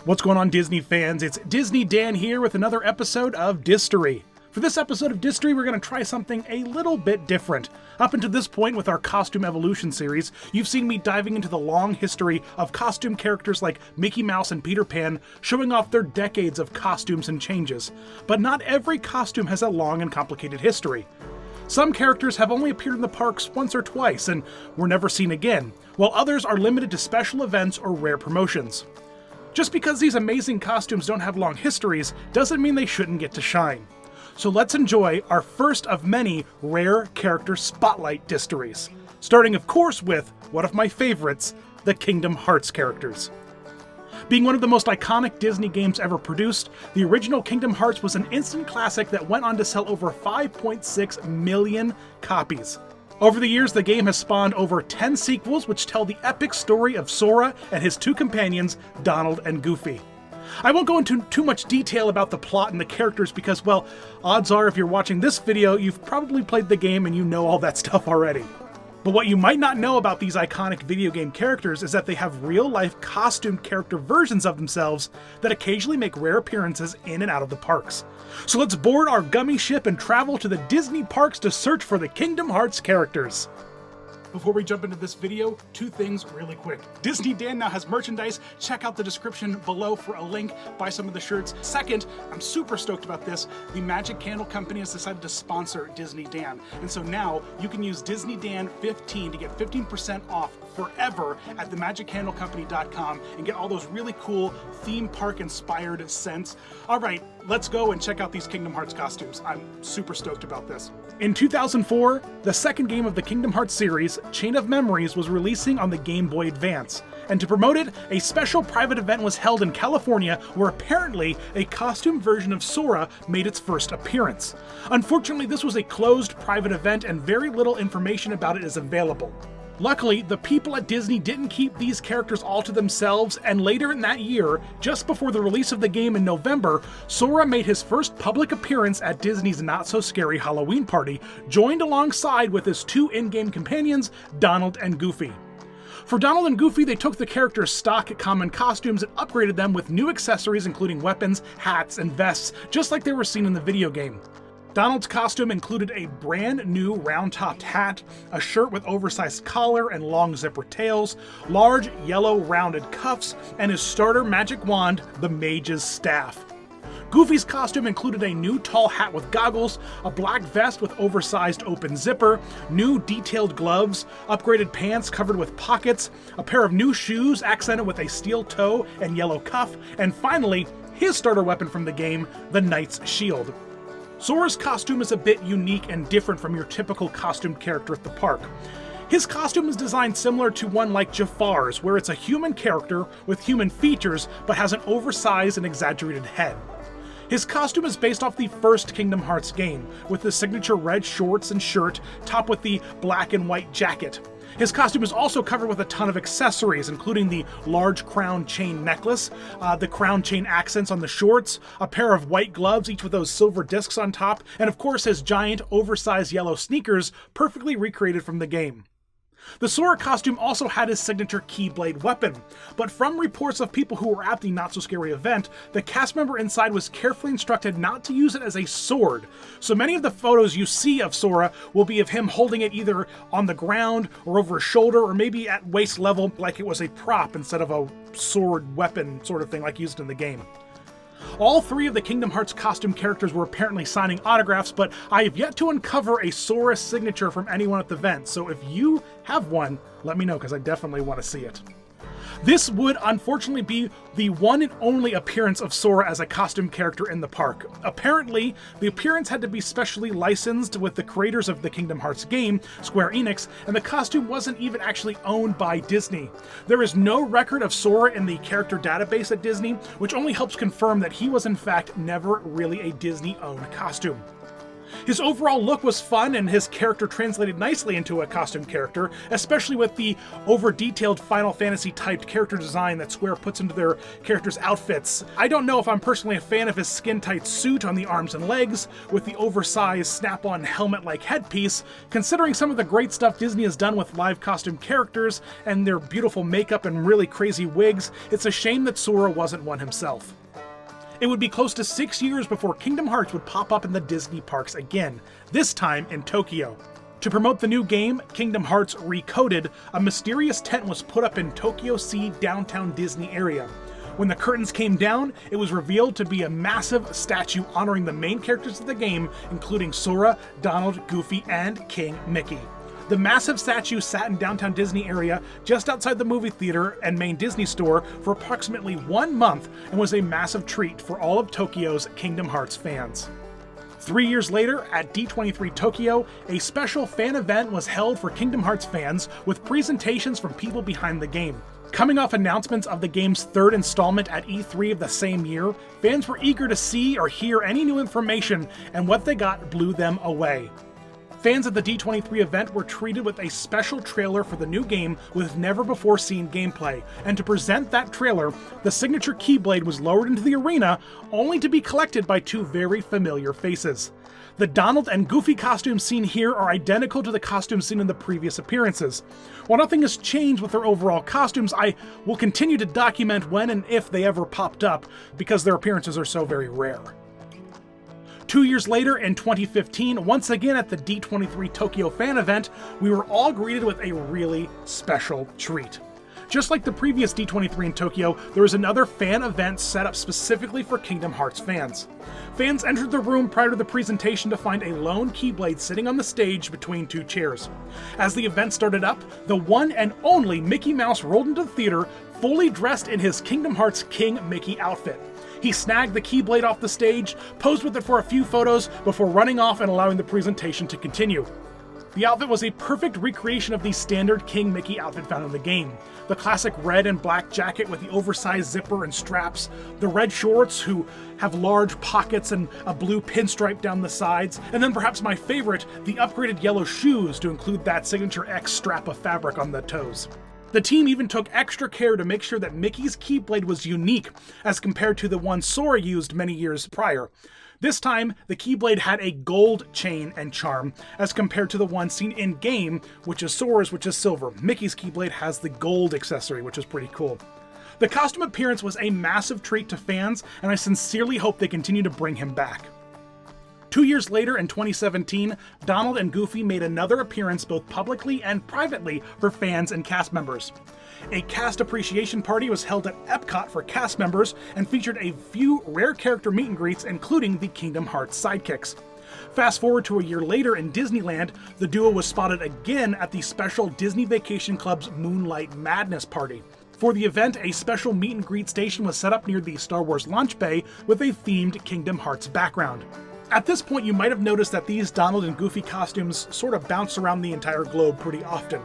What's going on, Disney fans? It's Disney Dan here with another episode of DIStory. For this episode of DIStory, we're going to try something a little bit different. Up until this point with our Costume Evolution series, you've seen me diving into the long history of costume characters like Mickey Mouse and Peter Pan, showing off their decades of costumes and changes. But not every costume has a long and complicated history. Some characters have only appeared in the parks once or twice and were never seen again, while others are limited to special events or rare promotions. Just because these amazing costumes don't have long histories doesn't mean they shouldn't get to shine. So let's enjoy our first of many rare character spotlight DIStories. Starting of course with one of my favorites, the Kingdom Hearts characters. Being one of the most iconic Disney games ever produced, the original Kingdom Hearts was an instant classic that went on to sell over 5.6 million copies. Over the years, the game has spawned over 10 sequels which tell the epic story of Sora and his two companions, Donald and Goofy. I won't go into too much detail about the plot and the characters because, well, odds are if you're watching this video, you've probably played the game and you know all that stuff already. But what you might not know about these iconic video game characters is that they have real-life costume character versions of themselves that occasionally make rare appearances in and out of the parks. So let's board our gummy ship and travel to the Disney parks to search for the Kingdom Hearts characters. Before we jump into this video, two things really quick. Disney Dan now has merchandise. Check out the description below for a link. Buy some of the shirts. Second, I'm super stoked about this. The Magic Candle Company has decided to sponsor Disney Dan. And so now you can use Disney Dan 15 to get 15% off forever at themagiccandlecompany.com and get all those really cool theme park inspired scents. All right, let's go and check out these Kingdom Hearts costumes. I'm super stoked about this. In 2004, the second game of the Kingdom Hearts series, Chain of Memories, was releasing on the Game Boy Advance. And to promote it, a special private event was held in California where apparently a costume version of Sora made its first appearance. Unfortunately, this was a closed private event and very little information about it is available. Luckily, the people at Disney didn't keep these characters all to themselves, and later in that year, just before the release of the game in November, Sora made his first public appearance at Disney's not-so-scary Halloween party, joined alongside with his two in-game companions, Donald and Goofy. For Donald and Goofy, they took the characters' stock common costumes and upgraded them with new accessories including weapons, hats, and vests, just like they were seen in the video game. Donald's costume included a brand new round-topped hat, a shirt with oversized collar and long zipper tails, large yellow rounded cuffs, and his starter magic wand, the Mage's Staff. Goofy's costume included a new tall hat with goggles, a black vest with oversized open zipper, new detailed gloves, upgraded pants covered with pockets, a pair of new shoes accented with a steel toe and yellow cuff, and finally, his starter weapon from the game, the Knight's Shield. Sora's costume is a bit unique and different from your typical costumed character at the park. His costume is designed similar to one like Jafar's, where it's a human character with human features but has an oversized and exaggerated head. His costume is based off the first Kingdom Hearts game, with the signature red shorts and shirt, topped with the black and white jacket. His costume is also covered with a ton of accessories, including the large crown chain necklace, the crown chain accents on the shorts, a pair of white gloves, each with those silver discs on top, and of course his giant, oversized yellow sneakers, perfectly recreated from the game. The Sora costume also had his signature Keyblade weapon, but from reports of people who were at the not-so-scary event, the cast member inside was carefully instructed not to use it as a sword, so many of the photos you see of Sora will be of him holding it either on the ground or over his shoulder or maybe at waist level like it was a prop instead of a sword weapon sort of thing like used in the game. All three of the Kingdom Hearts costume characters were apparently signing autographs, but I have yet to uncover a Sora signature from anyone at the event, so if you have one, let me know because I definitely want to see it. This would unfortunately be the one and only appearance of Sora as a costume character in the park. Apparently, the appearance had to be specially licensed with the creators of the Kingdom Hearts game, Square Enix, and the costume wasn't even actually owned by Disney. There is no record of Sora in the character database at Disney, which only helps confirm that he was in fact never really a Disney-owned costume. His overall look was fun, and his character translated nicely into a costume character, especially with the over-detailed Final Fantasy-typed character design that Square puts into their characters' outfits. I don't know if I'm personally a fan of his skin-tight suit on the arms and legs, with the oversized snap-on helmet-like headpiece. Considering some of the great stuff Disney has done with live costume characters and their beautiful makeup and really crazy wigs, it's a shame that Sora wasn't one himself. It would be close to 6 years before Kingdom Hearts would pop up in the Disney parks again, this time in Tokyo. To promote the new game, Kingdom Hearts Recoded, a mysterious tent was put up in Tokyo Sea downtown Disney area. When the curtains came down, it was revealed to be a massive statue honoring the main characters of the game, including Sora, Donald, Goofy, and King Mickey. The massive statue sat in downtown Disney area just outside the movie theater and main Disney store for approximately 1 month and was a massive treat for all of Tokyo's Kingdom Hearts fans. 3 years later, at D23 Tokyo, a special fan event was held for Kingdom Hearts fans with presentations from people behind the game. Coming off announcements of the game's third installment at E3 of the same year, fans were eager to see or hear any new information, and what they got blew them away. Fans at the D23 event were treated with a special trailer for the new game with never-before-seen gameplay, and to present that trailer, the signature Keyblade was lowered into the arena, only to be collected by two very familiar faces. The Donald and Goofy costumes seen here are identical to the costumes seen in the previous appearances. While nothing has changed with their overall costumes, I will continue to document when and if they ever popped up, because their appearances are so very rare. 2 years later, in 2015, once again at the D23 Tokyo fan event, we were all greeted with a really special treat. Just like the previous D23 in Tokyo, there was another fan event set up specifically for Kingdom Hearts fans. Fans entered the room prior to the presentation to find a lone Keyblade sitting on the stage between two chairs. As the event started up, the one and only Mickey Mouse rolled into the theater, fully dressed in his Kingdom Hearts King Mickey outfit. He snagged the Keyblade off the stage, posed with it for a few photos before running off and allowing the presentation to continue. The outfit was a perfect recreation of the standard King Mickey outfit found in the game. The classic red and black jacket with the oversized zipper and straps, the red shorts who have large pockets and a blue pinstripe down the sides, and then perhaps my favorite, the upgraded yellow shoes to include that signature X strap of fabric on the toes. The team even took extra care to make sure that Mickey's Keyblade was unique as compared to the one Sora used many years prior. This time, the Keyblade had a gold chain and charm, as compared to the one seen in-game, which is Sora's, which is silver. Mickey's Keyblade has the gold accessory, which is pretty cool. The costume appearance was a massive treat to fans, and I sincerely hope they continue to bring him back. 2 years later, in 2017, Donald and Goofy made another appearance both publicly and privately for fans and cast members. A cast appreciation party was held at Epcot for cast members and featured a few rare character meet and greets, including the Kingdom Hearts sidekicks. Fast forward to a year later in Disneyland, the duo was spotted again at the special Disney Vacation Club's Moonlight Madness party. For the event, a special meet and greet station was set up near the Star Wars launch bay with a themed Kingdom Hearts background. At this point, you might have noticed that these Donald and Goofy costumes sort of bounce around the entire globe pretty often.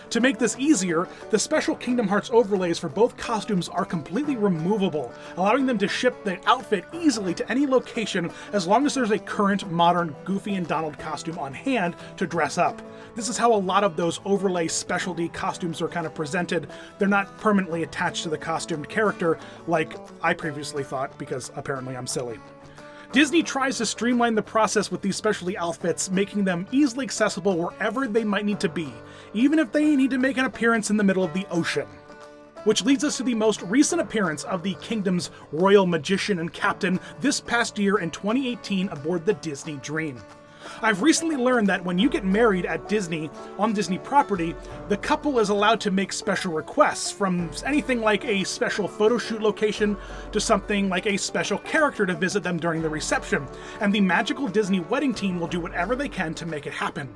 To make this easier, the special Kingdom Hearts overlays for both costumes are completely removable, allowing them to ship the outfit easily to any location as long as there's a current modern Goofy and Donald costume on hand to dress up. This is how a lot of those overlay specialty costumes are kind of presented. They're not permanently attached to the costumed character like I previously thought, because apparently I'm silly. Disney tries to streamline the process with these specialty outfits, making them easily accessible wherever they might need to be, even if they need to make an appearance in the middle of the ocean. Which leads us to the most recent appearance of the Kingdom's royal magician and captain this past year in 2018 aboard the Disney Dream. I've recently learned that when you get married at Disney, on Disney property, the couple is allowed to make special requests, from anything like a special photo shoot location to something like a special character to visit them during the reception, and the magical Disney wedding team will do whatever they can to make it happen.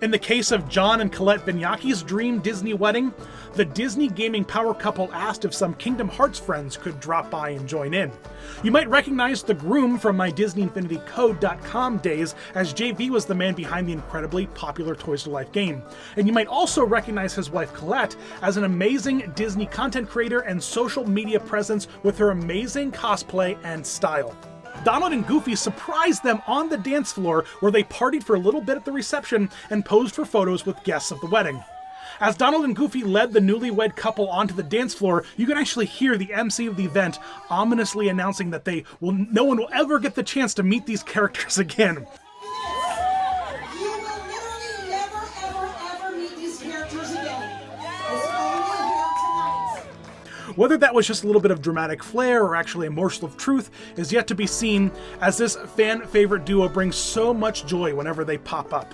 In the case of John and Colette Vignacchi's dream Disney wedding, the Disney gaming power couple asked if some Kingdom Hearts friends could drop by and join in. You might recognize the groom from my DisneyInfinityCode.com days, as JV was the man behind the incredibly popular Toys to Life game. And you might also recognize his wife Colette as an amazing Disney content creator and social media presence with her amazing cosplay and style. Donald and Goofy surprised them on the dance floor where they partied for a little bit at the reception and posed for photos with guests of the wedding. As Donald and Goofy led the newlywed couple onto the dance floor, you can actually hear the MC of the event ominously announcing that no one will ever get the chance to meet these characters again. Whether that was just a little bit of dramatic flair or actually a morsel of truth is yet to be seen, as this fan-favorite duo brings so much joy whenever they pop up.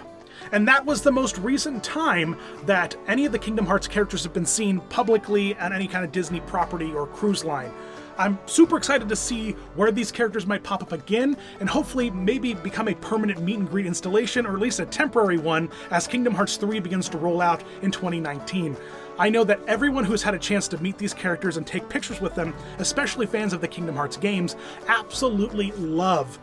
And that was the most recent time that any of the Kingdom Hearts characters have been seen publicly on any kind of Disney property or cruise line. I'm super excited to see where these characters might pop up again, and hopefully maybe become a permanent meet and greet installation, or at least a temporary one, as Kingdom Hearts 3 begins to roll out in 2019. I know that everyone who's had a chance to meet these characters and take pictures with them, especially fans of the Kingdom Hearts games, absolutely love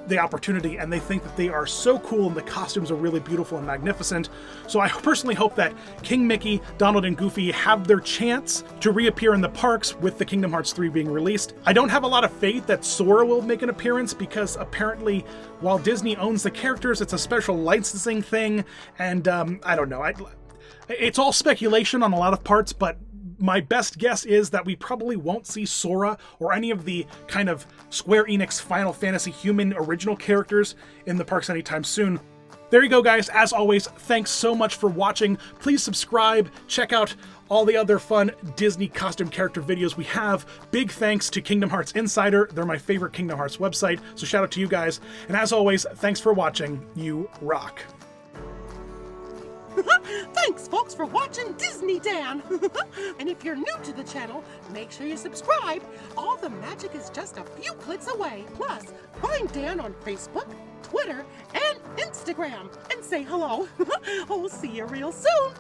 the opportunity, and they think that they are so cool and the costumes are really beautiful and magnificent. So I personally hope that King Mickey, Donald, and Goofy have their chance to reappear in the parks with the Kingdom Hearts 3 being released. I don't have a lot of faith that Sora will make an appearance because apparently while Disney owns the characters, it's a special licensing thing, and I don't know. It's all speculation on a lot of parts, but my best guess is that we probably won't see Sora or any of the kind of Square Enix Final Fantasy human original characters in the parks anytime soon. There you go, guys. As always, thanks so much for watching. Please subscribe, check out all the other fun Disney costume character videos we have. Big thanks to Kingdom Hearts Insider. They're my favorite Kingdom Hearts website, so shout out to you guys. And as always, thanks for watching. You rock. Thanks, folks, for watching Disney Dan. And if you're new to the channel, make sure you subscribe. All the magic is just a few clicks away. Plus, find Dan on Facebook, Twitter, and Instagram. And say hello. Oh, see you real soon.